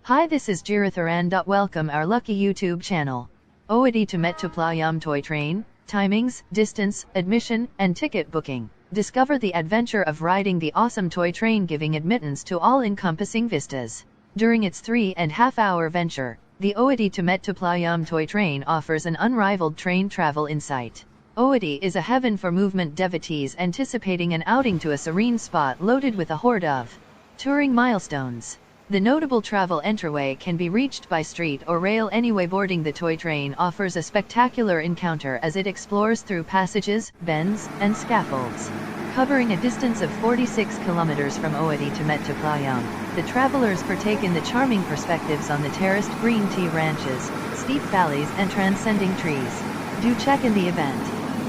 Hi, this is GIRITHARAN. Welcome our lucky YouTube channel. Ooty to Mettupalayam toy train, timings, distance, admission, and ticket booking. Discover the adventure of riding the awesome toy train, giving admittance to all-encompassing vistas. During its 3.5-hour venture, the Ooty to Mettupalayam toy train offers an unrivaled train travel insight. Ooty is a heaven for movement devotees anticipating an outing to a serene spot loaded with a horde of touring milestones. The notable travel entryway can be reached by street or rail anyway. Boarding the toy train offers a spectacular encounter as it explores through passages, bends, and scaffolds. Covering a distance of 46 kilometers from Ooty to Mettupalayam, the travelers partake in the charming perspectives on the terraced green tea ranches, steep valleys and transcending trees. Do check in the event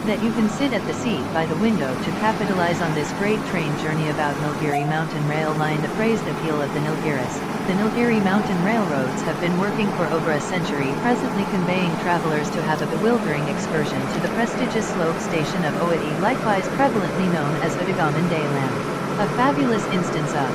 that you can sit at the seat by the window to capitalize on this great train journey. About Nilgiri Mountain Rail Line. The praised appeal of the Nilgiris. The Nilgiri Mountain Railroads have been working for over a century, presently conveying travelers to have a bewildering excursion to the prestigious slope station of Ooty, likewise prevalently known as Udhagamandalam. A fabulous instance of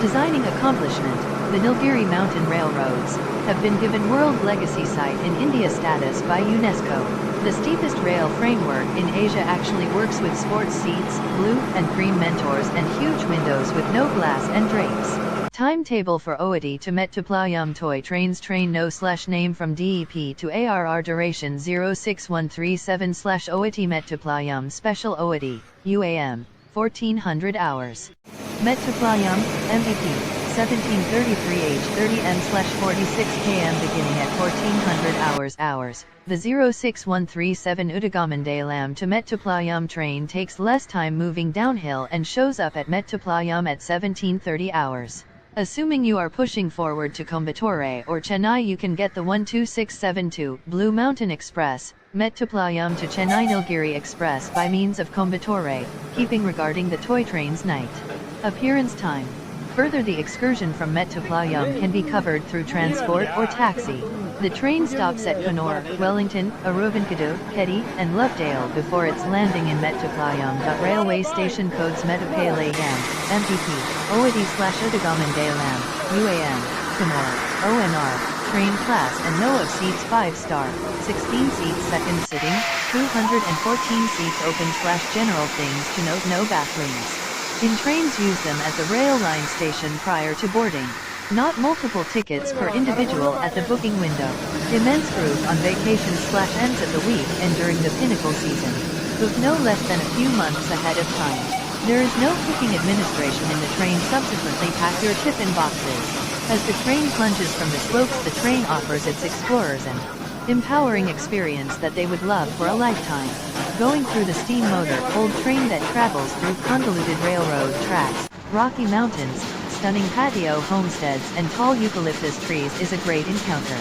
designing accomplishment, the Nilgiri Mountain Railroads have been given World Legacy Site in India status by UNESCO. The steepest rail framework in Asia actually works with sports seats, blue and green mentors and huge windows with no glass and drapes. Timetable for Ooty to Mettupalayam toy trains. Train no/name from DEP to ARR. Duration 06137/Ooty Mettupalayam Special Ooty, UAM, 1400 hours. Mettupalayam, MVP. 1733 H 30 M/46 km beginning at 1400 hours. The 06137 Udhagamandalam to Mettupalayam train takes less time moving downhill and shows up at Mettupalayam at 1730 hours. Assuming you are pushing forward to Coimbatore or Chennai, you can get the 12672 Blue Mountain Express, Mettupalayam to Chennai Nilgiri Express by means of Coimbatore, keeping regarding the toy train's night appearance time. Further, the excursion from Mettupalayam can be covered through transport or taxi. The train stops at Coonoor, Wellington, Aruvankadu, Keddie, and Lovedale before its landing in Mettupalayam. Railway station codes Mettupalayam, MPP, Ooty/Udhagamandalam, UAM, Coonoor, ONR, train class and no of seats 5-star, 16 seats second sitting, 214 seats open/general. Things to note: no bathrooms in trains. Use them at the rail line station prior to boarding. Not multiple tickets per individual at the booking window. Immense group on vacation/ends of the week and during the pinnacle season. Book no less than a few months ahead of time. There is no cooking administration in the train. Subsequently pack your tiffin boxes. As the train plunges from the slopes, the train offers its explorers an empowering experience that they would love for a lifetime. Going through the steam motor-pulled train that travels through convoluted railroad tracks, rocky mountains, stunning patio homesteads and tall eucalyptus trees is a great encounter.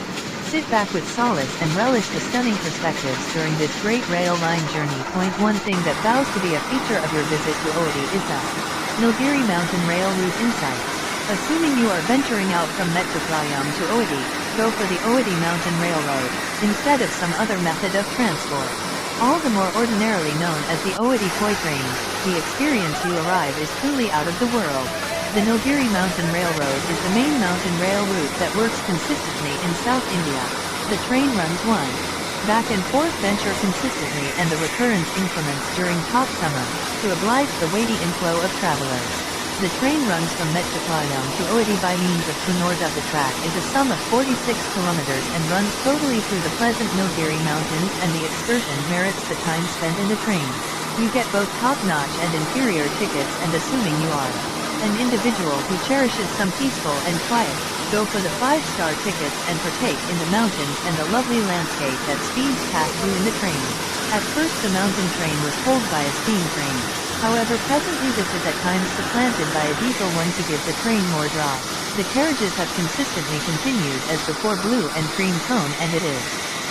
Sit back with solace and relish the stunning perspectives during this great rail line journey. One thing that vows to be a feature of your visit to Ooty is the Nilgiri Mountain Rail Route Insight. Assuming you are venturing out from Mettupalayam to Ooty, go for the Ooty Mountain Railroad, instead of some other method of transport. All the more ordinarily known as the Ooty toy train, the experience you arrive is truly out of the world. The Nilgiri Mountain Railroad is the main mountain rail route that works consistently in South India. The train runs one back and forth venture consistently and the recurrence increments during top summer, to oblige the weighty inflow of travelers. The train runs from Mettupalayam to Ooty by means of Coonoor. The track is a sum of 46 kilometers and runs totally through the pleasant Nilgiri Mountains, and the excursion merits the time spent in the train. You get both top-notch and inferior tickets, and assuming you are an individual who cherishes some peaceful and quiet, go for the 5-star tickets and partake in the mountains and the lovely landscape that speeds past you in the train. At first the mountain train was pulled by a steam train. However, presently this is at times supplanted by a diesel one to give the train more draw. The carriages have consistently continued as before, blue and cream tone, and it is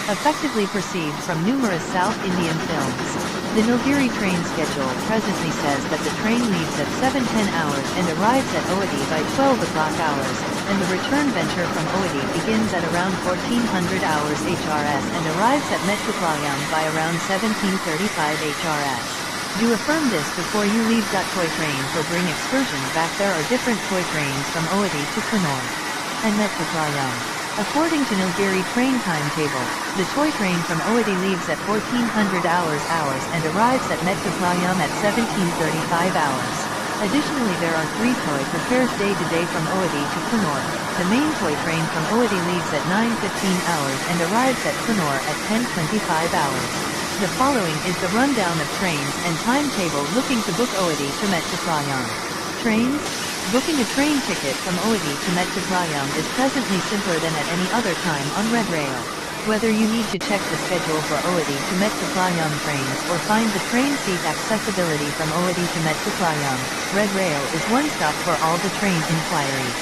effectively perceived from numerous South Indian films. The Nilgiri train schedule presently says that the train leaves at 7:10 hours and arrives at Ooty by 12 o'clock hours, and the return venture from Ooty begins at around 1400 hours HRS and arrives at Mettupalayam by around 1735 HRS. Do affirm this before you leave. Toy train for bring excursions back. There are different toy trains from Ooty to Coonoor. and Mettupalayam. According to Nilgiri train timetable, the toy train from Ooty leaves at 1400 hours and arrives at Mettupalayam at 1735 hours. Additionally, there are 3 toy prepares day-to-day from Ooty to Coonoor. The main toy train from Ooty leaves at 9:15 hours and arrives at Coonoor at 10:25 hours. The following is the rundown of trains and timetable looking to book Ooty to Mettupalayam. Trains? Booking a train ticket from Ooty to Mettupalayam is presently simpler than at any other time on Red Rail. Whether you need to check the schedule for Ooty to Mettupalayam trains or find the train seat accessibility from Ooty to Mettupalayam, Red Rail is one stop for all the train inquiries.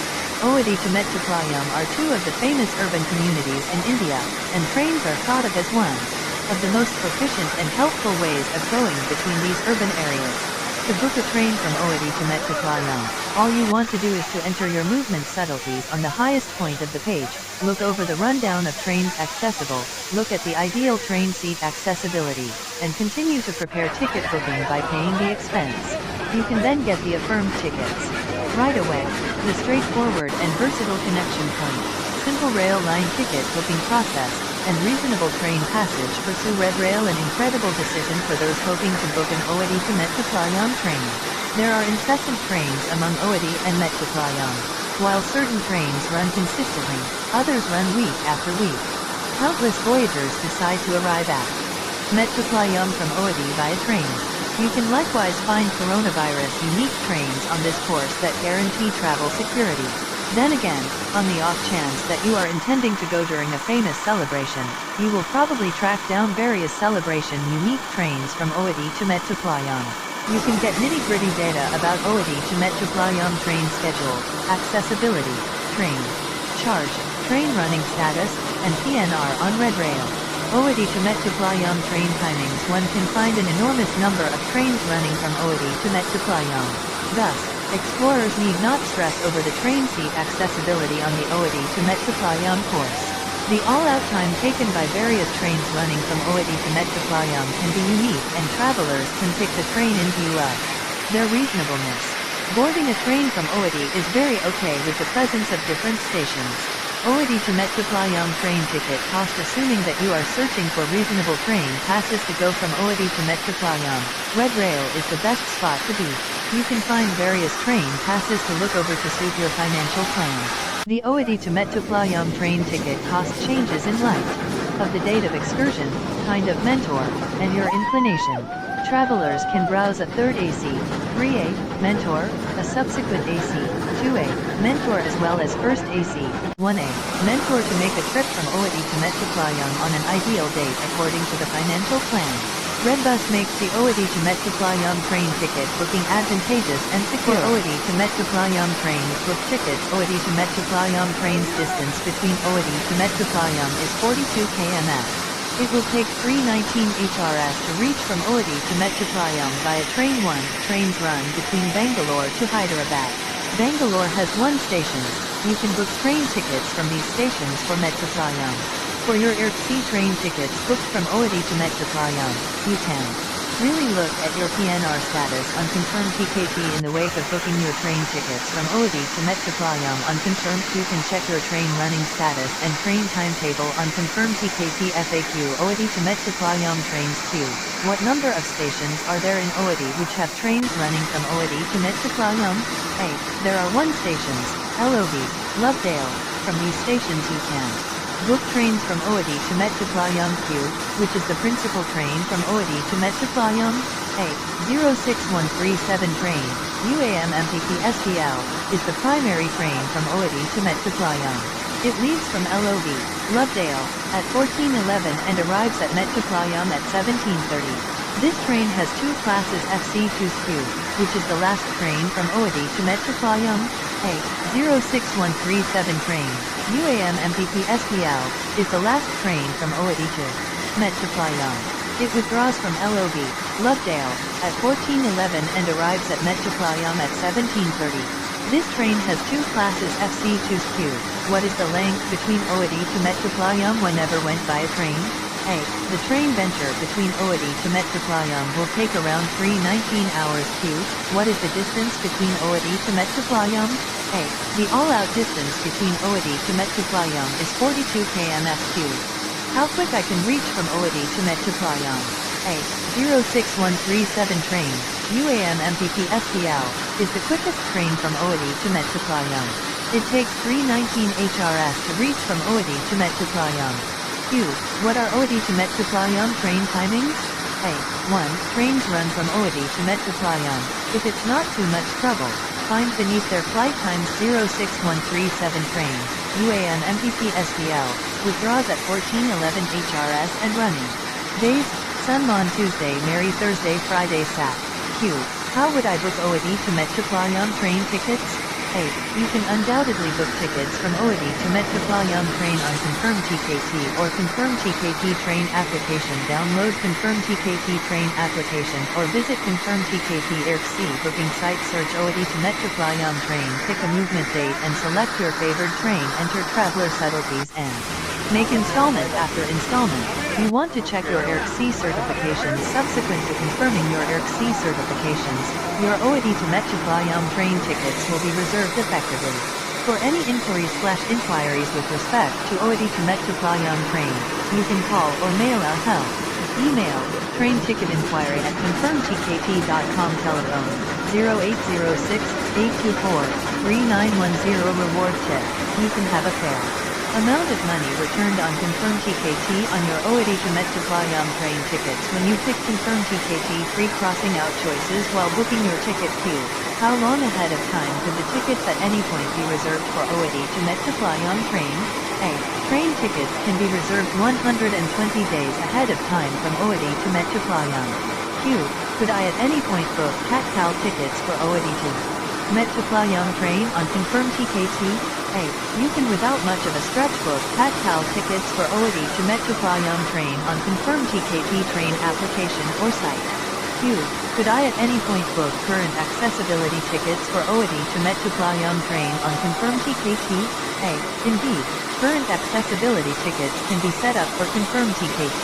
Ooty to Mettupalayam are 2 of the famous urban communities in India, and trains are thought of as one of the most proficient and helpful ways of going between these urban areas. To book a train from Ooty to Mettupalayam, all you want to do is to enter your movement subtleties on the highest point of the page, look over the rundown of trains accessible, look at the ideal train seat accessibility, and continue to prepare ticket booking by paying the expense. You can then get the affirmed tickets right away. The straightforward and versatile connection point, simple rail line ticket booking process, and reasonable train passage pursue Red Rail, an incredible decision for those hoping to book an Ooty to Mettupalayam train. There are incessant trains among Ooty and Mettupalayam. While certain trains run consistently, others run week after week. Countless voyagers decide to arrive at Mettupalayam from Ooty via train. You can likewise find coronavirus-unique trains on this course that guarantee travel security. Then again, on the off chance that you are intending to go during a famous celebration, you will probably track down various celebration-unique trains from Ooty to Mettupalayam. You can get nitty-gritty data about Ooty to Mettupalayam train schedule, accessibility, train charge, train running status, and PNR on Red Rail. Ooty to Mettupalayam train timings. One can find an enormous number of trains running from Ooty to Mettupalayam. Thus, explorers need not stress over the train seat accessibility on the Ooty to Mettupalayam course. The all-out time taken by various trains running from Ooty to Mettupalayam can be unique, and travelers can pick the train in view of their reasonableness. Boarding a train from Ooty is very okay with the presence of different stations. Ooty to Mettupalayam train ticket cost. Assuming that you are searching for reasonable train passes to go from Ooty to Mettupalayam, Red Rail is the best spot to be. You can find various train passes to look over to suit your financial plan. The Ooty to Mettupalayam train ticket cost changes in light of the date of excursion, kind of mentor, and your inclination. Travelers can browse a third AC, 3A, mentor, a subsequent AC, 2A, mentor, as well as first AC, 1A, mentor to make a trip from Ooty to Mettupalayam on an ideal date according to the financial plan. Redbus makes the Ooty to Mettupalayam train ticket booking advantageous and secure. Ooty to Mettupalayam trains book tickets. Ooty to Mettupalayam trains distance between Ooty to Mettupalayam is 42 km. It will take 319 HRS to reach from Ooty to Mettupalayam via Train 1. Trains run between Bangalore to Hyderabad. Bangalore has 1 station. You can book train tickets from these stations for Mettupalayam. For your air-sea train tickets booked from Ooty to Mettupalayam, you can really look at your PNR status on confirmed TKT in the wake of booking your train tickets from Ooty to Mettupalayam. Unconfirmed, you can check your train running status and train timetable on confirmed TKT FAQ. Ooty to Mettupalayam trains Q. What number of stations are there in Ooty which have trains running from Ooty to Mettupalayam? A. There are 1 stations, LOV, Lovedale. From these stations you can book trains from Ooty to Mettupalayam. Q, which is the principal train from Ooty to Mettupalayam. A. 06137 train, UAM-MPP SPL, is the primary train from Ooty to Mettupalayam. It leaves from LOV, Lovedale, at 14:11 and arrives at Mettupalayam at 17:30. This train has 2 classes. FC2Q, which is the last train from Ooty to Mettupalayam. A. 06137 train, UAM-MPP SPL, is the last train from Ooty to Mettupalayam. It withdraws from LOV, Lovedale, at 14:11 and arrives at Mettupalayam at 17:30. This train has 2 classes. FC2Q, what is the length between Ooty to Mettupalayam whenever went by a train? A. The train venture between Ooty to Mettupalayam will take around 3:19 hours. Q. What is the distance between Ooty to Mettupalayam? A. The all-out distance between Ooty to Mettupalayam is 42 km. Q. How quick I can reach from Ooty to Mettupalayam? A. 06137 train, UAM-MPP-SPL, is the quickest train from Ooty to Mettupalayam. It takes 3:19 HRS to reach from Ooty to Mettupalayam. Q. What are Ooty to Mettupalayam train timings? A. 1. Trains run from Ooty to Mettupalayam. If it's not too much trouble, find beneath their flight times. 06137 train, UAM-MPP-SPL, withdraws at 14:11 HRS and running. Days: Sunmon Tuesday, Mary Thursday, Friday, Sat. Q. How would I book Ooty to Mettupalayam train tickets? A. You can undoubtedly book tickets from Ooty to Mettupalayam train on Confirm TKT or Confirm TKT train application. Download Confirm TKT train application or visit Confirm TKT IRC booking site. Search Ooty to Mettupalayam train, pick a movement date and select your favored train. Enter traveler subtleties and make installment after installment. You want to check your IRC certifications. Subsequent to confirming your IRC certifications, your Ooty to Mettupalayam train tickets will be reserved effectively. For any inquiries with respect to Ooty to Mettupalayam train, you can call or mail a help. Email, train ticket inquiry at confirmtkt.com. Telephone, 0806-824-3910. Reward tip, you can have a fair amount of money returned on Confirm TKT on your Ooty to Mettupalayam train tickets when you pick Confirm TKT free crossing out choices while booking your ticket. Q. How long ahead of time could the tickets at any point be reserved for Ooty to Mettupalayam train? A. Train tickets can be reserved 120 days ahead of time from Ooty to Mettupalayam. Q. Could I at any point book Cat-Cal tickets for Ooty to Mettupalayam train on Confirm TKT? A. You can without much of a stretch book Cat-Cal tickets for Ooty to Mettupalayam train on Confirm TKT train application or site. Q. Could I at any point book current accessibility tickets for Ooty to Mettupalayam train on Confirm TKT? A. Indeed, current accessibility tickets can be set up for Confirm TKT.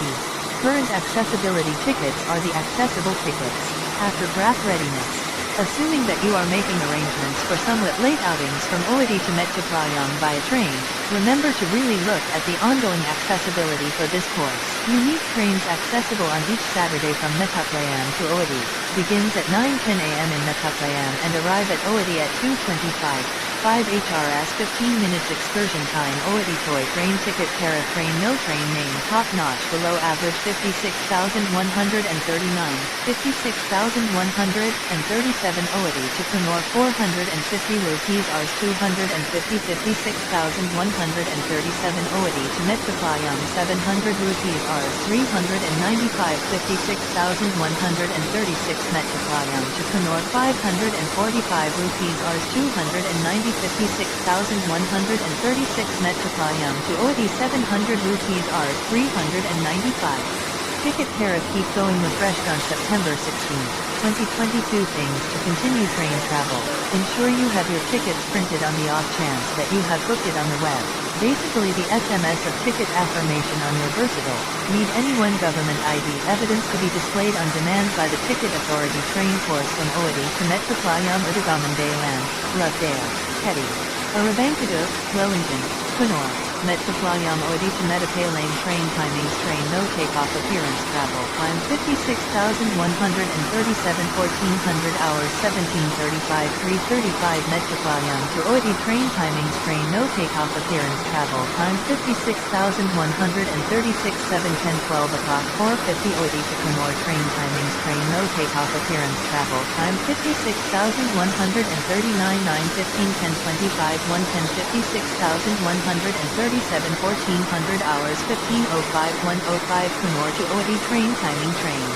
Current accessibility tickets are the accessible tickets. After graph readiness, assuming that you are making arrangements for somewhat late outings from Ooty to Mettupalayam via train, remember to really look at the ongoing accessibility for this course. Unique trains accessible on each Saturday from Mettupalayam to Ooty, begins at 9:10 a.m. in Mettupalayam and arrive at Ooty at 2:25. 5 HRS 15 minutes excursion time. Ooty toy train ticket tariff. Train no train name top notch below average 56,139, 56,137. Ooty to Coonoor 450 rupees Rs 250, 56,137. Ooty to Mettupalayam 700 rupees Rs 395, 56,136. Mettupalayam to Coonoor 545 rupees Rs 290, 56,136. Mettupalayam to Ooty 700 rupees Rs 395. Ticket tariff. Keep going. Refreshed on September 16, 2022. Things to continue train travel. Ensure you have your tickets printed on the off chance that you have booked it on the web. Basically the SMS of ticket affirmation on your versatile. Need any one government ID evidence to be displayed on demand by the ticket authority. Train course from Ooty to Mettupalayam Udhagamandalam, Lovedale, Petty, Aravankadur, Wellington, Coonoor, Mettupalayam Ooty to Mettupalayam train timings. Train no takeoff appearance travel time 56,137 1400 hours 17:35 3:35. Mettupalayam to Ooty train timings. Train no takeoff appearance travel time 56,136 7:10 12 o'clock 4:50. Ooty to Coonoor train timings. Train no takeoff appearance travel time 56,139 9:15 10:25 1:10 56,137 1400 hours 15:05 1:05. Coonoor to Ooty train timing. Train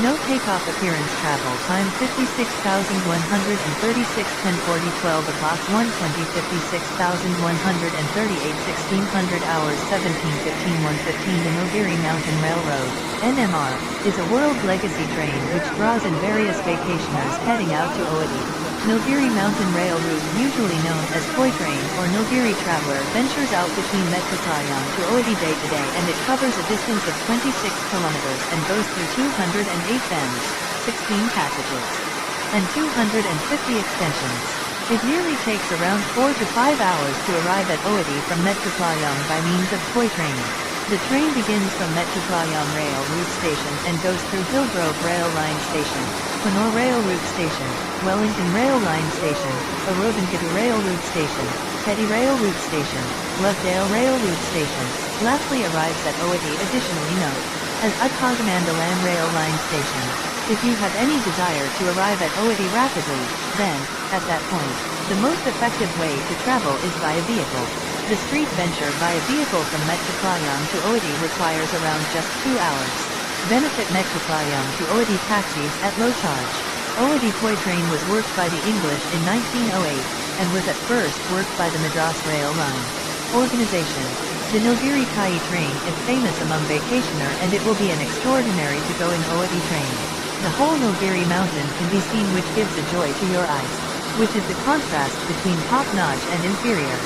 no takeoff appearance travel time 56,136 10:40 12 o'clock 1:20 56,138 1600 hours 17:15 1:15. The Nilgiri Mountain Railroad, NMR, is a world legacy train which draws in various vacationers heading out to Ooty. Nilgiri Mountain Rail Route, usually known as Toy Train or Nilgiri Traveler, ventures out between Mettupalayam to Ooty day to day, and it covers a distance of 26 kilometers and goes through 208 bends, 16 passages, and 250 extensions. It nearly takes around 4 to 5 hours to arrive at Ooty from Mettupalayam by means of Toy Train. The train begins from Mettupalayam Rail Route Station and goes through Hillgrove Rail Line Station, Coonoor Rail Route Station, Wellington Rail Line Station, Winterthur Rail Route Station, Teddy Rail Route Station, Lovedale Rail Route Station. Lastly arrives at Ooty. Additionally note, as Udhagamandalam Rail Line Station. If you have any desire to arrive at Ooty rapidly, then, at that point, the most effective way to travel is via vehicle. The street venture via vehicle from Mettupalayam to Ooty requires around just 2 hours. Benefit: Mettupalayam to Ooty taxis at low charge. Ooty Toy Train was worked by the English in 1908, and was at first worked by the Madras Rail Line Organization. The Nilgiri Kai train is famous among vacationer, and it will be an extraordinary to go in Ooty train. The whole Nilgiri mountain can be seen, which gives a joy to your eyes, which is the contrast between top-notch and inferior.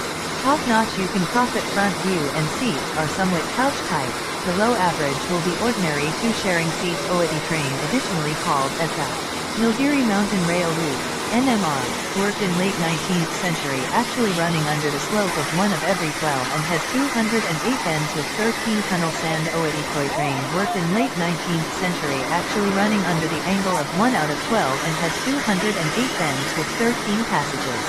Top-notch, you can profit front view, and seats are somewhat couch-type. The low average will be ordinary two-sharing seats. Ooty train, additionally called as the Nilgiri Mountain Rail Route, NMR, worked in late 19th century, actually running under the slope of 1 of every 12, and has 208 bends with 13 tunnel sand. Ooty Toy Train worked in late 19th century, actually running under the angle of 1 out of 12, and has 208 bends with 13 passages.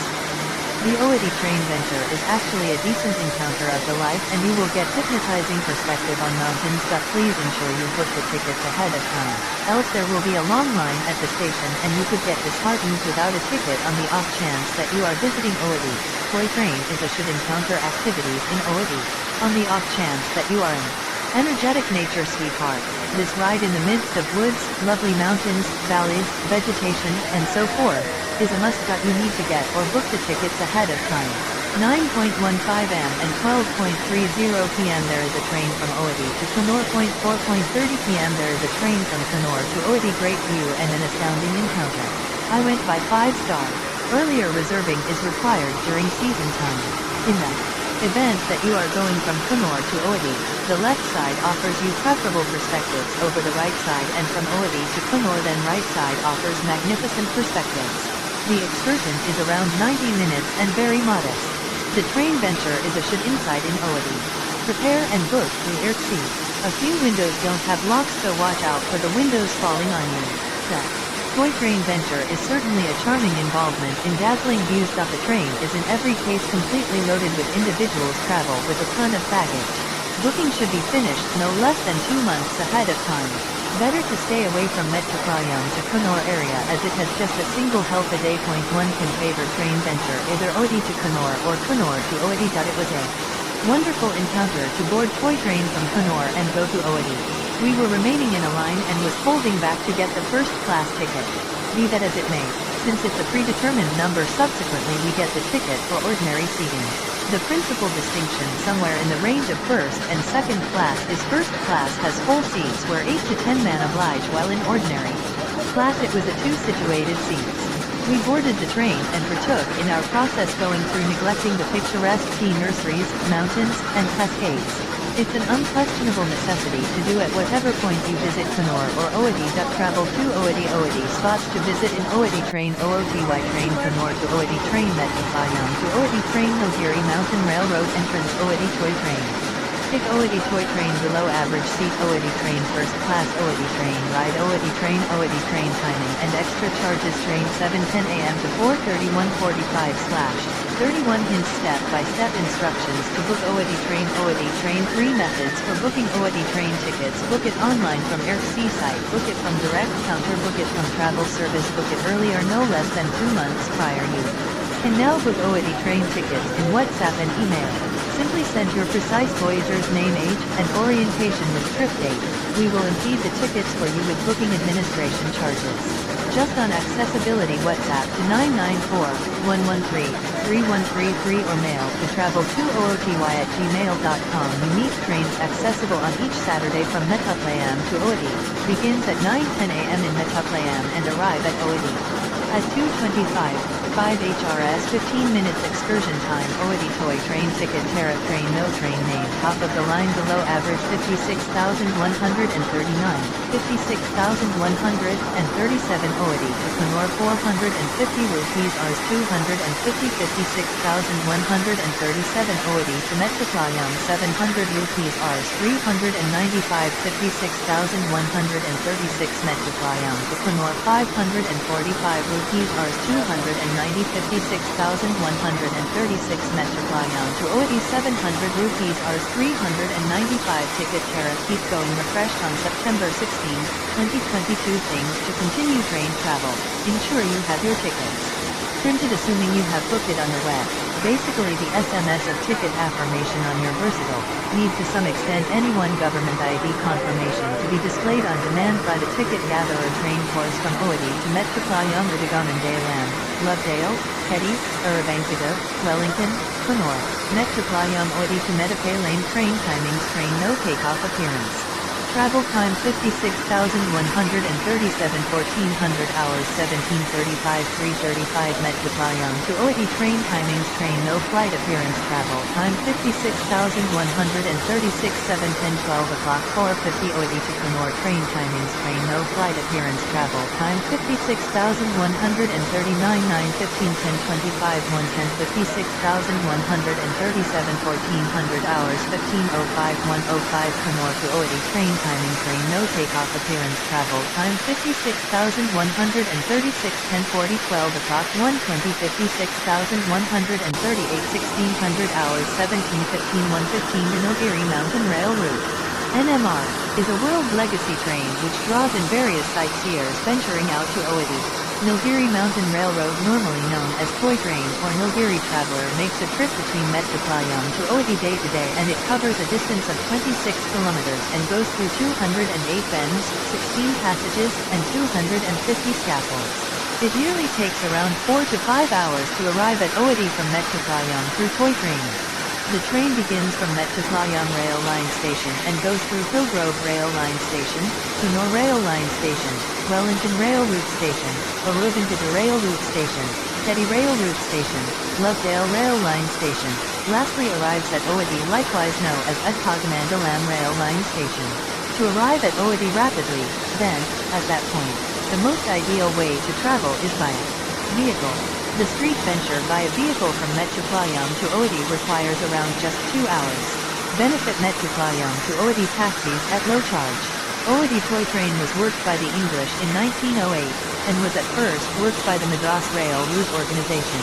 The Ooty train venture is actually a decent encounter of the life, and you will get hypnotizing perspective on mountains. But please ensure you book the tickets ahead of time, else there will be a long line at the station and you could get disheartened without a ticket. On the off chance that you are visiting Ooty, Toy Train is a should encounter activities in Ooty. On the off chance that you are an energetic nature sweetheart, this ride in the midst of woods, lovely mountains, valleys, vegetation, and so forth, is a must. You need to get or book the tickets ahead of time. 9:15 am and 12:30 pm there is a train from Ooty to Coonoor. 4:30 pm there is a train from Coonoor to Ooty. Great view and an astounding encounter. I went by 5-star. Earlier reserving is required during season time. In the event that you are going from Coonoor to Ooty, the left side offers you preferable perspectives over the right side, and from Ooty to Coonoor then right side offers magnificent perspectives. The excursion is around 90 minutes and very modest. The train venture is a should inside in Ooty. Prepare and book through AirC. A few windows don't have locks, so watch out for the windows falling on you. The Toy Train venture is certainly a charming involvement in dazzling views. The train is in every case completely loaded with individuals travel with a ton of baggage. Booking should be finished no less than 2 months ahead of time. Better to stay away from Mettupalayam to Coonoor area, as it has just a single help a day. One can favor train venture either Ooty to Coonoor or Coonoor to Ooty. It was a wonderful encounter to board Toy Train from Coonoor and go to Ooty. We were remaining in a line and was holding back to get the first class ticket. Be that as it may, since it's a predetermined number, subsequently we get the ticket for ordinary seating. The principal distinction somewhere in the range of first and second class is first class has full seats where 8 to 10 men oblige, while in ordinary class it was a 2 situated seats. We boarded the train and partook in our process, going through neglecting the picturesque tea nurseries, mountains, and cascades. It's an unquestionable necessity to do at whatever point you visit Coonoor or Ooty. Travel to Ooty. Ooty spots to visit in Ooty train: Ooty train Coonoor to Ooty train, Mettupalayam to Ooty train, Nilgiri Mountain Railroad entrance, Ooty Toy Train. Pick Ooty Toy Train below average seat, Ooty train first class, Ooty train ride, Ooty train timing and extra charges: train 7:10 am to 4:31:45/31 hints step-by-step instructions to book Ooty train. 3 methods for booking Ooty train tickets: book it online from AirC site, book it from direct counter, book it from travel service, book it earlier no less than 2 months prior. You can now book Ooty train tickets in WhatsApp and email. Simply send your precise voyager's name, age, and orientation with trip date. We will impede the tickets for you with booking administration charges. Just on accessibility, WhatsApp to 994-113-3133 or mail to travel2ooty@gmail.com. Unique trains accessible on each Saturday from Mettupalayam to Ooty. Begins at 9:10 am in Mettupalayam and arrive at Ooty At 2:25, 5 HRS 15 minutes excursion time Ooty toy train ticket tariff train no train name top of the line below average 56,139, 56,137 Ooty to Coonoor 450 rupees Rs 250 56,137 Ooty to Mettupalayam 700 rupees Rs 395 56,136 Mettupalayam to Coonoor 545 rupees Rs 290 56,136 Mettupalayam to Ooty 700 rupees Rs 395 ticket tariff keep going refreshed on September 16, 2022 things to continue train travel. Ensure you have your tickets printed assuming you have booked it on the web. Basically the SMS of ticket affirmation on your versatile, need to some extent any one government ID confirmation to be displayed on demand by the ticket gatherer train course from Ooty to Mettupalayam Udhagamandalam, Lovedale, Keddy, Urbankadev, Wellington, Coonoor, Mettupalayam Ooty to Mettupalayam train timings train no takeoff appearance. Travel time 56,137 1400 hours 1735 335 Mettupalayam to Ooty train timings train no flight appearance travel time 56,136 7:10 12 o'clock 4:50 Ooty to Coonoor train timings train no flight appearance travel time 56,139 9:15 10:25 1:10 56,137 1400 hours 15:05 1:05 Coonoor to Ooty train timing train no takeoff appearance travel time 56,136 10:40 12 o'clock 1:20 56,138 1600 hours 17:15 1:15 The Nilgiri Mountain Rail Route NMR is a world legacy train which draws in various sightseers venturing out to Ooty. Nilgiri Mountain Railroad, normally known as Toy Train or Nilgiri Traveller, makes a trip between Mettupalayam to Ooty day to day and it covers a distance of 26 kilometers and goes through 208 bends, 16 passages, and 250 scaffolds. It yearly takes around 4 to 5 hours to arrive at Ooty from Mettupalayam through Toy Train. The train begins from Mettupalayam Rail Line Station and goes through Hillgrove Rail Line Station, Coonoor Rail Line Station, Wellington Rail Route Station, Winterthur Rail Route Station, Keddy Rail Route Station, Lovedale Rail Line Station. Lastly arrives at Ooty, likewise known as Udhagamandalam Rail Line Station. To arrive at Ooty rapidly, then, at that point, the most ideal way to travel is by vehicle. The street venture by a vehicle from Mettupalayam to Ooty requires around just 2 hours. Benefit Mettupalayam to Ooty taxis at low charge. Ooty Toy Train was worked by the English in 1908, and was at first worked by the Madras Rail Route Organization.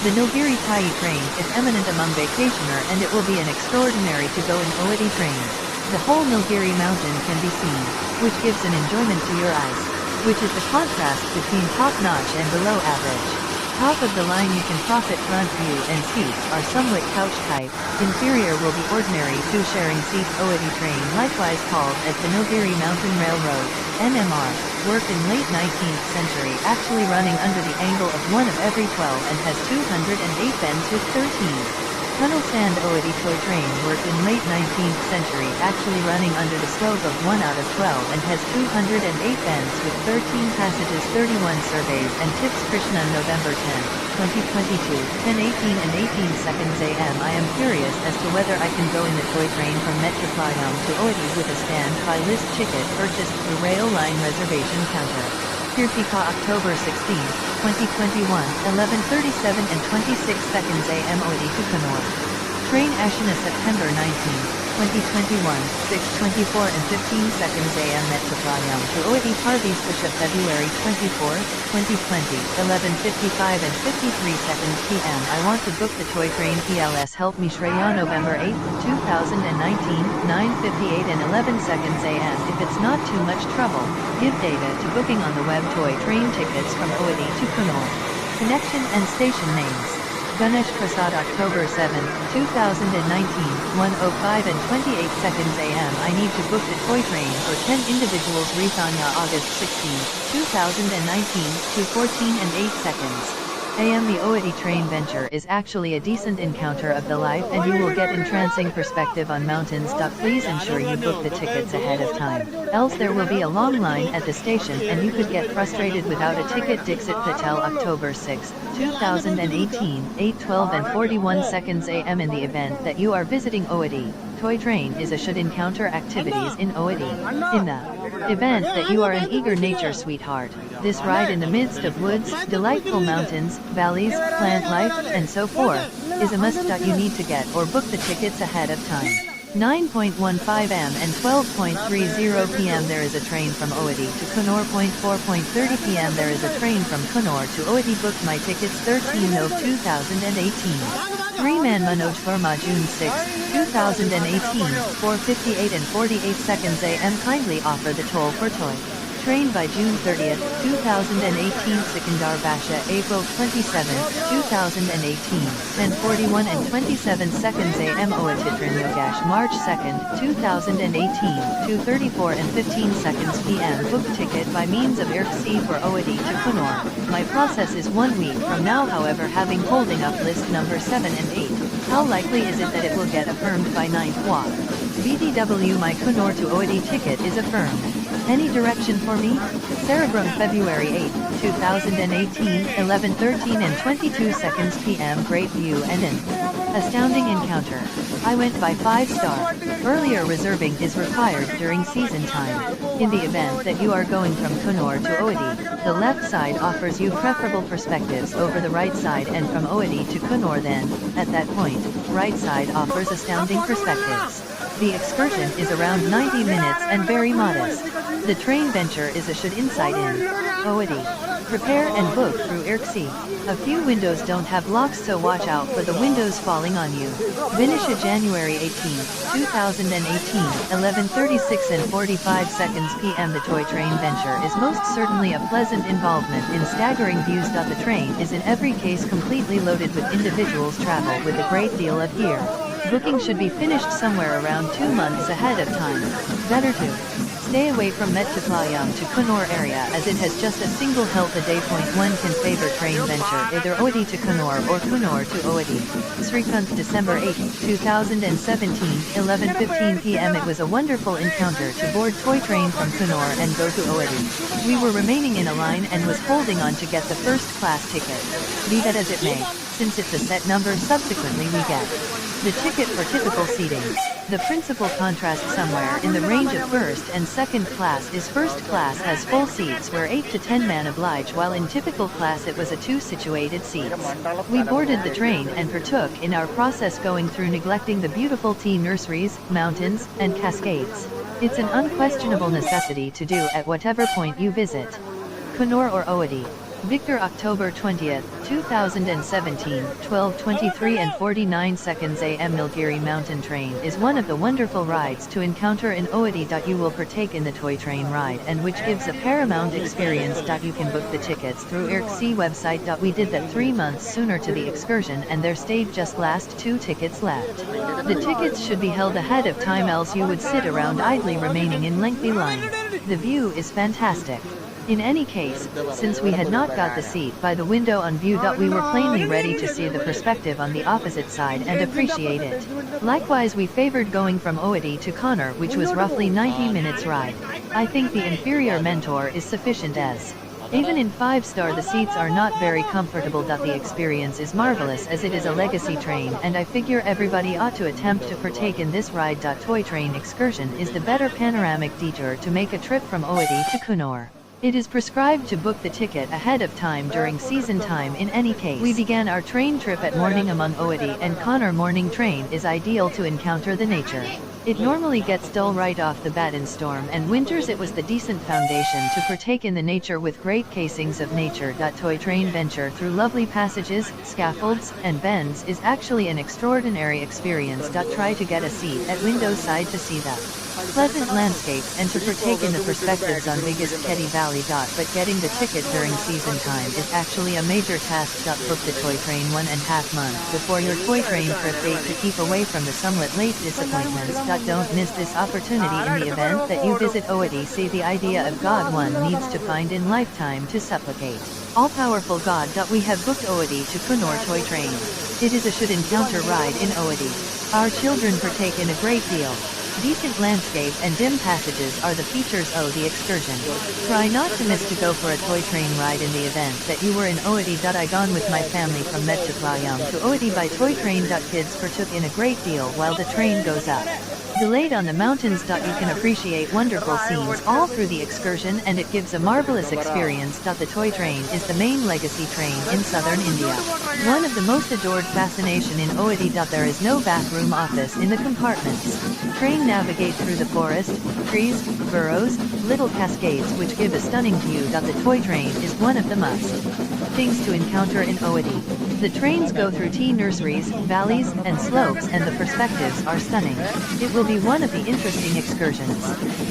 The Nilgiri Thai train is eminent among vacationer and it will be an extraordinary to go in Ooty train. The whole Nilgiri mountain can be seen, which gives an enjoyment to your eyes, which is the contrast between top-notch and below average. Top of the line you can profit front view and seats are somewhat couch type, inferior will be ordinary two-sharing seats. Ooty train, likewise called as the Nilgiri Mountain Railroad, NMR, worked in late 19th century, actually running under the angle of 1 of every 12 and has 208 bends with 13. Tunnel Sand Ooty Toy Train worked in late 19th century, actually running under the slope of 1 out of 12 and has 208 bends with 13 passages 31 surveys and tips. Krishna November 10, 2022, 10:18 and 18 seconds AM. I am curious as to whether I can go in the toy train from Mettupalayam to Ooty with a stand-by list ticket purchased through rail line reservation counter. Kirtika October 16, 2021, 11:37 and 26 seconds AM Ooty to Coonoor. Train Ashina September 19, 2021, 6:24 and 15 seconds AM Mettupalayam to Ooty Parviswasha February 24, 2020, 11:55 and 53 seconds PM. I want to book the toy train PLS Help Me Shreya November 8, 2019, 9:58 and 11 seconds AM. If it's not too much trouble, give data to booking on the web. Toy train tickets from Ooty to Coonoor. Connection and station names. Ganesh Prasad October 7, 2019, 1:05 and 28 seconds AM. I need to book the toy train for 10 individuals. Rithanya August 16, 2019, 2:14 and 8 seconds. am. The Ooty train venture is actually a decent encounter of the life, and you will get entrancing perspective on mountains. Please ensure you book the tickets ahead of time, else there will be a long line at the station and you could get frustrated without a ticket. Dixit Patel, October 6, 2018, 8:12 and 41 seconds am. In the event that you are visiting Ooty, toy train is a should encounter activities in Ooty. In the event that you are an eager nature sweetheart, this ride in the midst of woods, delightful mountains, valleys, plant life, and so forth, is a must. You need to get or book the tickets ahead of time. 9:15 am and 12:30 pm there is a train from Ooty to Coonoor. 4:30 pm there is a train from Coonoor to Ooty. Booked my tickets 13 of 2018. 3-man Manoj Verma, June 6, 2018, 4:58 and 48 seconds am. Kindly offer the toll for toy train by June 30th, 2018. Sikandar Basha, April 27th, 2018, 10:41 and 27 seconds am. Oatitran Yogesh, March 2nd, 2018, 2:34 and 15 seconds pm. Booked ticket by means of IRC for Ooty to Coonoor. My process is 1 week from now, however, having holding up list number 7 and 8. How likely is it that it will get affirmed by 9th walk? BDW, my Coonoor to Ooty ticket is affirmed. Any direction for me? Saragram, February 8, 2018, 11:13 and 22 seconds pm. Great view and an astounding encounter. I went by 5-star. Earlier reserving is required during season time. In the event that you are going from Coonoor to Ooty, the left side offers you preferable perspectives over the right side, and from Ooty to Coonoor then, at that point, right side offers astounding perspectives. The excursion is around 90 minutes and very modest. The train venture is a should insight in Ooty. Prepare and book through IRC. A few windows don't have locks, so watch out for the windows falling on you. Vinisha, January 18, 2018, 11:36 and 45 seconds pm. The toy train venture is most certainly a pleasant involvement in staggering views. The train is in every case completely loaded with individuals travel with a great deal of gear. Booking should be finished somewhere around 2 months ahead of time. Better to stay away from Mettupalayam to Coonoor area, as it has just a single help a day. One can favor train venture either Ooty to Coonoor or Coonoor to Ooty. Srikanth, December 8, 2017, 11:15 pm. It was a wonderful encounter to board toy train from Coonoor and go to Ooty. We were remaining in a line and was holding on to get the first class ticket. Be that as it may, since it's a set number, subsequently we get the ticket for typical seating. The principal contrast somewhere in the range of first and second class is first class has full seats where 8 to 10 men oblige, while in typical class it was a 2 situated seats. We boarded the train and partook in our process, going through neglecting the beautiful tea nurseries, mountains, and cascades. It's an unquestionable necessity to do at whatever point you visit Coonoor or Ooty. Victor, October 20th, 2017, 12:23 and 49 seconds am. Nilgiri mountain train is one of the wonderful rides to encounter in Ooty. You will partake in the toy train ride, and which gives a paramount experience. You can book the tickets through IRC website. We did that 3 months sooner to the excursion, and there stayed just last 2 tickets left. The tickets should be held ahead of time, else you would sit around idly remaining in lengthy line. The view is fantastic. In any case, since we had not got the seat by the window on view, we were plainly ready to see the perspective on the opposite side and appreciate it. Likewise, we favored going from Ooty to Coonoor, which was roughly 90 minutes ride. I think the inferior mentor is sufficient, as even in 5-star the seats are not very comfortable. The experience is marvelous, as it is a legacy train, and I figure everybody ought to attempt to partake in this ride. Toy train excursion is the better panoramic detour to make a trip from Ooty to Coonoor. It is prescribed to book the ticket ahead of time during season time. In any case, we began our train trip at morning among Ooty and Coonoor. Morning train is ideal to encounter the nature. It normally gets dull right off the bat in storm and winters. It was the decent foundation to partake in the nature with great casings of nature. Toy train venture through lovely passages, scaffolds, and bends is actually an extraordinary experience. Try to get a seat at window side to see the pleasant landscapes and to partake in the perspectives on biggest Keddy Valley. But getting the ticket during season time is actually a major task. Book the toy train 1.5 months before your toy train trip date to keep away from the somewhat late disappointments. Don't miss this opportunity in the event that you visit Ooty. See the idea of God one needs to find in lifetime to supplicate. All-powerful God. We have booked Ooty to Coonoor toy train. It is a should-encounter ride in Ooty. Our children partake in a great deal. Decent landscape and dim passages are the features of the excursion. Try not to miss to go for a toy train ride in the event that you were in Ooty. I gone with my family from Mettupalayam to Ooty by toy train. Kids partook in a great deal while the train goes up. Delayed on the mountains. You can appreciate wonderful scenes all through the excursion, and it gives a marvelous experience. The toy train is the main legacy train in southern India. One of the most adored fascination in Ooty. There is no bathroom office in the compartments. Train navigates through the forest, trees, burrows, little cascades which give a stunning view. The toy train is one of the must things to encounter in Ooty. The trains go through tea nurseries, valleys, and slopes, and the perspectives are stunning. It will be one of the interesting excursions.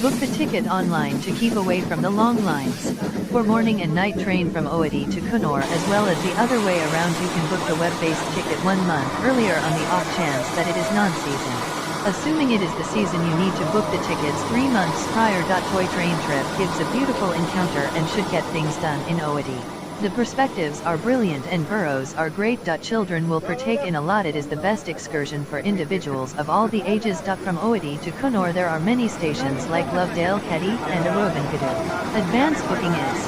Book the ticket online to keep away from the long lines. For morning and night train from Ooty to Coonoor as well as the other way around, you can book the web-based ticket 1 month earlier on the off chance that it is non-season. Assuming it is the season, you need to book the tickets 3 months prior. Toy train trip gives a beautiful encounter and should get things done in Ooty. The perspectives are brilliant and burrows are great. Children will partake in a lot. It is the best excursion for individuals of all the ages. From Ooty to Coonoor there are many stations like Lovedale, Keddy, and Winterthur. Advance booking is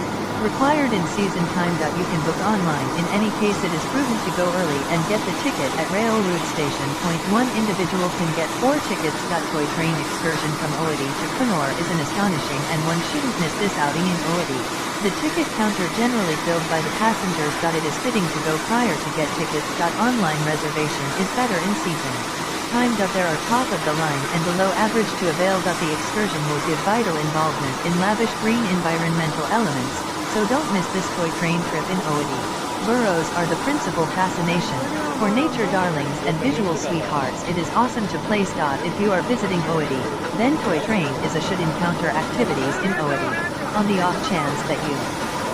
required in season time. You can book online. In any case, it is prudent to go early and get the ticket at Railroad Station. Point 1 individual can get 4 tickets. Toy train excursion from Ooty to Coonoor is an astonishing, and one shouldn't miss this outing in Ooty. The ticket counter generally filled by the passengers. It is fitting to go prior to get tickets. Online reservation is better in season time. There are top of the line and below average to avail. The excursion will give vital involvement in lavish green environmental elements, so don't miss this toy train trip in Ooty. Burrows are the principal fascination. For nature darlings and visual sweethearts, it is awesome to place. If you are visiting Ooty, then toy train is a should encounter activities in Ooty. On the off chance that you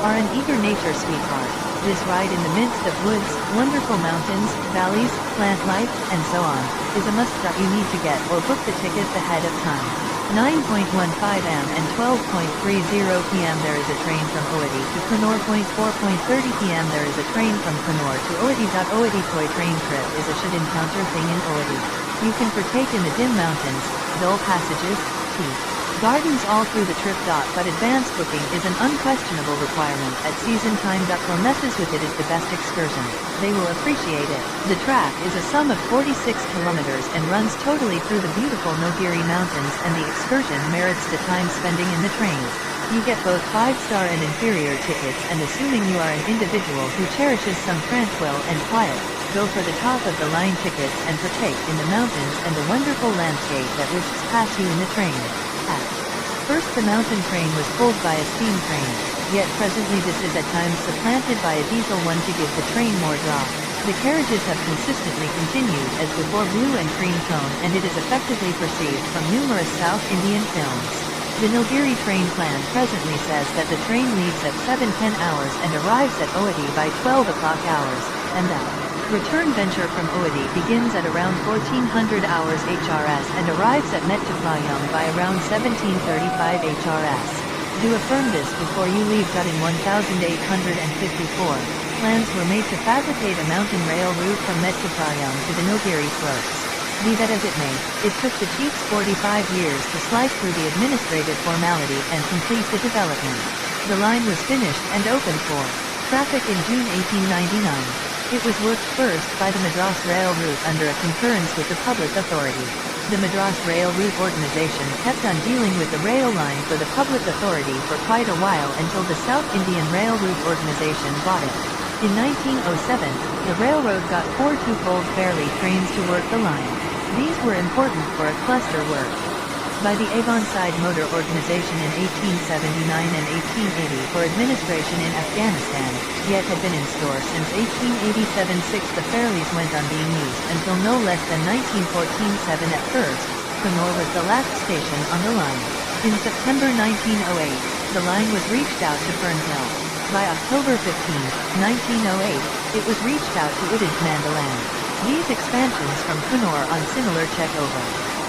are an eager nature sweetheart, this ride in the midst of woods, wonderful mountains, valleys, plant life, and so on, is a must. You need to get or book the tickets ahead of time. 9:15 am and 12:30 pm there is a train from Ooty to Coonoor. 4:30 pm there is a train from Coonoor to Ooty. Ooty toy train trip is a should encounter thing in Ooty. You can partake in the dim mountains, dull passages, tea gardens all through the trip. But advance booking is an unquestionable requirement at season time. For messes with it is the best excursion. They will appreciate it. The track is a sum of 46 kilometers and runs totally through the beautiful Nilgiri mountains, and the excursion merits the time spending in the train. You get both 5-star and inferior tickets, and assuming you are an individual who cherishes some tranquil and quiet, go for the top of the line tickets and partake in the mountains and the wonderful landscape that wishes past you in the train. At first the mountain train was pulled by a steam train, yet presently this is at times supplanted by a diesel one to give the train more draw. The carriages have consistently continued as before, blue and cream tone, and it is effectively perceived from numerous South Indian films. The Nilgiri train plan presently says that the train leaves at 7:10 hours and arrives at Ooty by 12 o'clock hours, and that return venture from Ooty begins at around 1400 hours HRS and arrives at Mettupalayam by around 1735 HRS. Do affirm this before you leave. In 1854, plans were made to fabricate a mountain rail route from Mettupalayam to the Nilgiri slopes. Be that as it may, it took the chiefs 45 years to slice through the administrative formality and complete the development. The line was finished and opened for traffic in June 1899. It was worked first by the Madras Rail Route under a concurrence with the public authority. The Madras Rail Route Organization kept on dealing with the rail line for the public authority for quite a while until the South Indian Rail Route Organization bought it. In 1907, the railroad got 4 two-fold Fairley trains to work the line. These were important for a cluster work. By the Avonside Motor Organization in 1879 and 1880 for administration in Afghanistan, yet had been in store since 1887-6. The Fairleys went on being used until no less than 1914-7. At first, Coonoor was the last station on the line. In September 1908, the line was reached out to Fernhill. By October 15, 1908, it was reached out to Udhagamandalam. These expansions from Coonoor on similar check over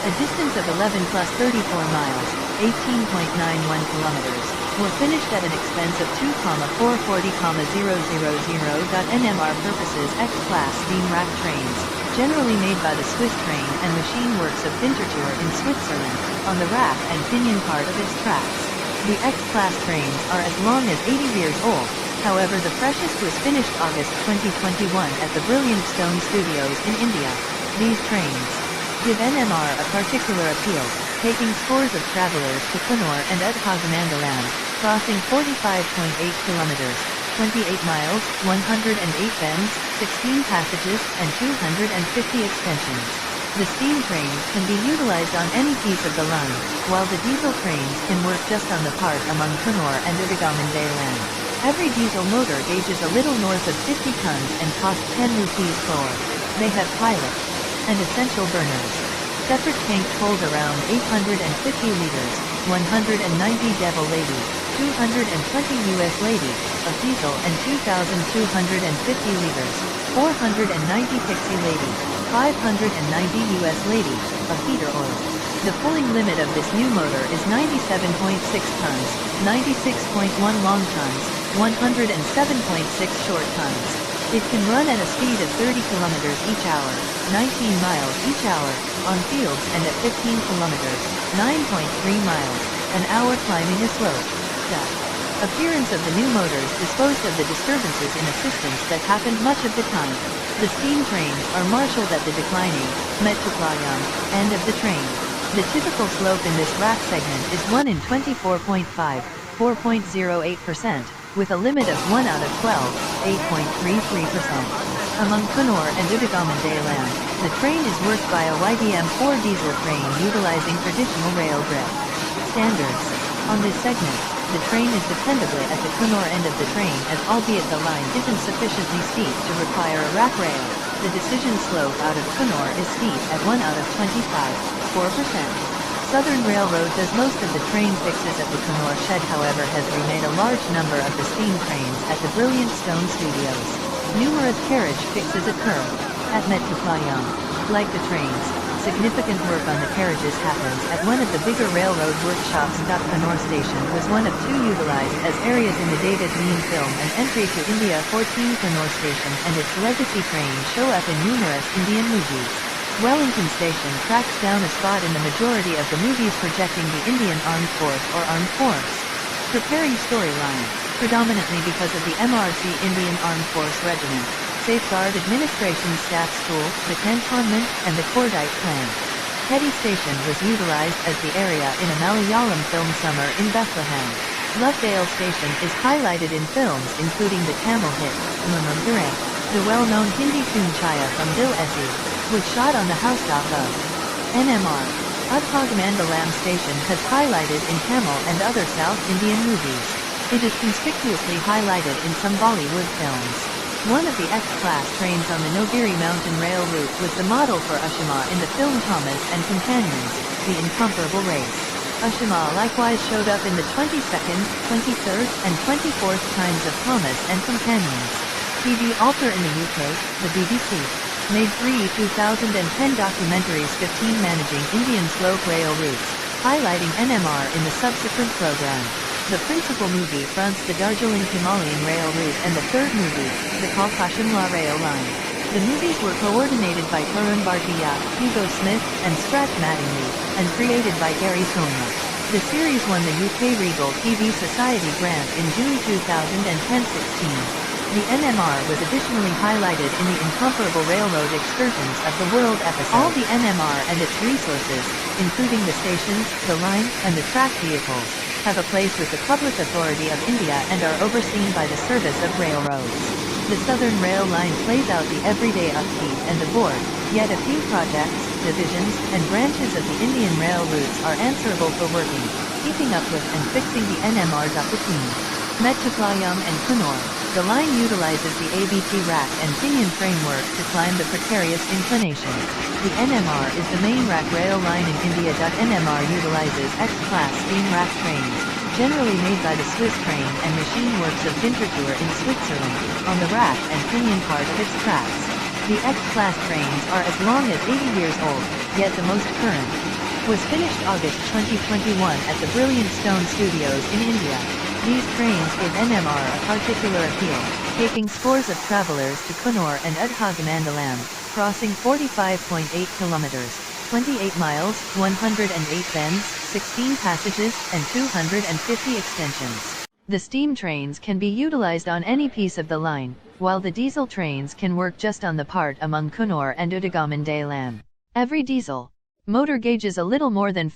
a distance of 11 plus 34 miles, 18.91 kilometers, were finished at an expense of 2,440,000.NMR purposes X-Class steam rack trains, generally made by the Swiss Train and Machine Works of Winterthur in Switzerland, on the rack and pinion part of its tracks. The X-Class trains are as long as 80 years old, however the freshest was finished August 2021 at the Brilliant Stone Studios in India. These trains give NMR a particular appeal, taking scores of travelers to Coonoor and Udhagamandalam, crossing 45.8 kilometers, 28 miles, 108 bends, 16 passages, and 250 extensions. The steam trains can be utilized on any piece of the line, while the diesel trains can work just on the part among Coonoor and Udhagamandalam. Every diesel motor gauges a little north of 50 tons and costs 10 rupees per. They have pilot and essential burners. Separate tanks hold around 850 liters, 190 Devil Lady, 220 US Lady, of diesel and 2,250 liters, 490 Pixie Lady, 590 US Lady, of heater oil. The pulling limit of this new motor is 97.6 tons, 96.1 long tons, 107.6 short tons. It can run at a speed of 30 kilometers each hour, 19 miles each hour, on fields and at 15 kilometers, 9.3 miles, an hour climbing a slope. The appearance of the new motors disposed of the disturbances in assistance that happened much of the time. The steam trains are marshaled at the declining Mettupalayam end of the train. The typical slope in this rack segment is 1 in 24.5, 4.08%, with a limit of 1 out of 12, 8.33%. Among Coonoor and Udhagamandalam, the train is worked by a YDM-4 diesel train utilizing traditional rail grip standards. On this segment, the train is dependably at the Coonoor end of the train as albeit the line isn't sufficiently steep to require a rack rail. The decision slope out of Coonoor is steep at 1 out of 25, 4%. Southern Railroad does most of the train fixes at the Coonoor shed, however has remade a large number of the steam trains at the Brilliant Stone Studios. Numerous carriage fixes occur at Mettupalayam. Like the trains, significant work on the carriages happens at one of the bigger railroad workshops. Coonoor station was one of two utilized as areas in the David Lean film An Entry to India. 14 Coonoor station and its legacy trains show up in numerous Indian movies. Wellington Station tracks down a spot in the majority of the movies projecting the Indian Armed Force or Armed Force. Preparing storyline, predominantly because of the MRC Indian Armed Force Regiment, Safeguard Administration Staff School, the Cantonment, and the Cordite Clan. Hetty Station was utilized as the area in a Malayalam film Summer in Bethlehem. Lovedale Station is highlighted in films including the Tamil hit, Mumum Durai. The well-known Hindi tune Chaya from Dil Esi was shot on the housetop of NMR. Udhagamandalam Station has highlighted in Tamil and other South Indian movies. It is conspicuously highlighted in some Bollywood films. One of the X-Class trains on the Nilgiri Mountain Rail route was the model for Ushima in the film Thomas and Companions, The Incomparable Race. Ushima likewise showed up in the 22nd, 23rd, and 24th times of Thomas and Companions. TV Alter in the UK, the BBC, made 3 2010 documentaries 15 managing Indian slope rail routes, highlighting NMR in the subsequent program. The principal movie fronts the Darjeeling Himalayan rail route and the third movie, the Kolkata-Shimla rail line. The movies were coordinated by Tarun Bhartiya, Hugo Smith, and Strat Mattingly, and created by Gary Sonia. The series won the UK Regal TV Society grant in June 2010-16. The NMR was additionally highlighted in the Incomparable Railroad Excursions of the World episode. All the NMR and its resources, including the stations, the line, and the track vehicles, have a place with the Public Authority of India and are overseen by the Service of Railroads. The Southern Rail Line plays out the everyday upkeep and the board, yet a few projects, divisions, and branches of the Indian rail routes are answerable for working, keeping up with and fixing the NMR.Between Mettupalayam and Coonoor. The line utilizes the ABT rack and pinion framework to climb the precarious inclination. The NMR is the main rack rail line in India. NMR utilizes X-Class steam rack trains, generally made by the Swiss Train and Machine Works of Winterthur in Switzerland, on the rack and pinion part of its tracks. The X-class trains are as long as 80 years old, yet the most current was finished August 2021 at the Brilliant Stone Studios in India. These trains give NMR a particular appeal, taking scores of travelers to Coonoor and Udhagamandalam, crossing 45.8 kilometers, 28 miles, 108 bends, 16 passages, and 250 extensions. The steam trains can be utilized on any piece of the line, while the diesel trains can work just on the part among Coonoor and Udhagamandalam. Every diesel motor gauge is a little more than